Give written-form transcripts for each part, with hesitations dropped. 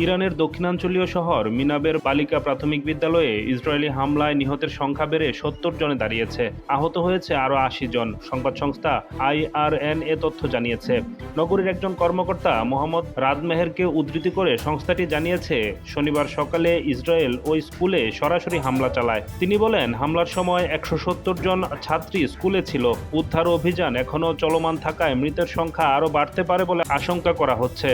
ইরানের দক্ষিণাঞ্চলীয় শহর মিনাবের বালিকা প্রাথমিক বিদ্যালয়ে ইসরায়েলি হামলায় নিহতের সংখ্যা বেড়ে ৭০ জনে দাঁড়িয়েছে। আহত হয়েছে আরও ৮০ জন, সংবাদ সংস্থা IRN এ তথ্য জানিয়েছে। নগরীর একজন কর্মকর্তা মোহাম্মদ রাদমেহেরকে উদ্ধৃতি করে সংস্থাটি জানিয়েছে, শনিবার সকালে ইসরায়েল ওই স্কুলে সরাসরি হামলা চালায়। তিনি বলেন, হামলার সময় ১৭০ জন ছাত্রী স্কুলে ছিল। উদ্ধার অভিযান এখনও চলমান থাকায় মৃতের সংখ্যা আরও বাড়তে পারে বলে আশঙ্কা করা হচ্ছে।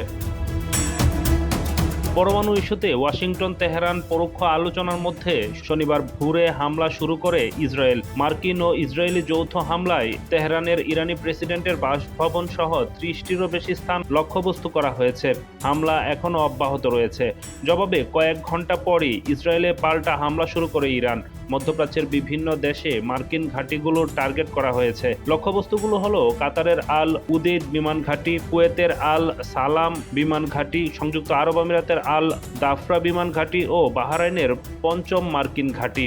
পরমাণু ইস্যুতে ওয়াশিংটন তেহরান পরোক্ষ আলোচনার মধ্যে শনিবার ভোরে হামলা শুরু করে ইসরায়েল। মার্কিন ও ইসরায়েলি যৌথ হামলায় তেহরানের ইরানি প্রেসিডেন্টের বাসভবন সহ ৩০টিরও বেশি স্থান লক্ষ্যবস্তু করা হয়েছে। হামলা এখনও অব্যাহত রয়েছে। জবাবে কয়েক ঘণ্টা পরই ইসরায়েলে পাল্টা হামলা শুরু করে ইরান। মধ্যপ্রাচ্যের বিভিন্ন দেশে মার্কিন ঘাঁটিগুলোর টার্গেট করা হয়েছে। লক্ষ্যবস্তুগুলো হলো কাতারের আল উদেইদ বিমান ঘাঁটি, কুয়েতের আল সালাম বিমান ঘাঁটি, সংযুক্ত আরব আমিরাতের আল দাফরা বিমান ঘাঁটি ও বাহরাইনের পঞ্চম মার্কিন ঘাঁটি।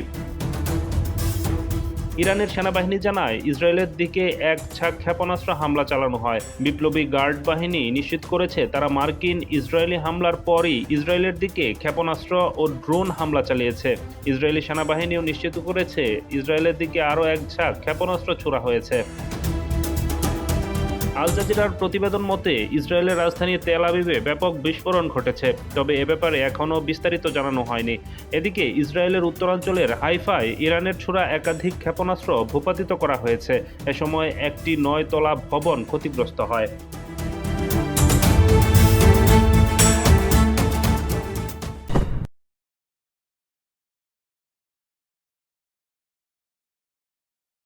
ইরানের সেনাবাহিনী জানায়, ইসরায়েলের দিকে এক ঝাঁক ক্ষেপণাস্ত্র হামলা চালানো হয়। বিপ্লবী গার্ড বাহিনী নিশ্চিত করেছে, তারা মার্কিন ইসরায়েলি হামলার পরই ইসরায়েলের দিকে ক্ষেপণাস্ত্র ও ড্রোন হামলা চালিয়েছে। ইসরায়েলি সেনাবাহিনীও নিশ্চিত করেছে, ইসরায়েলের দিকে আরও এক ঝাঁক ক্ষেপণাস্ত্র ছোড়া হয়েছে। আল জাজিরার প্রতিবেদন মতে, ইসরায়েলের রাজধানী তেল আবিবে ব্যাপক বিস্ফোরণ ঘটেছে, তবে এ ব্যাপারে এখনও বিস্তারিত জানানো হয়নি। এদিকে ইসরায়েলের উত্তরাঞ্চলের হাইফায় ইরানের ছোড়া একাধিক ক্ষেপণাস্ত্র ভূপাতিত করা হয়েছে। এ সময় একটি ৯ তলা ভবন ক্ষতিগ্রস্ত হয়।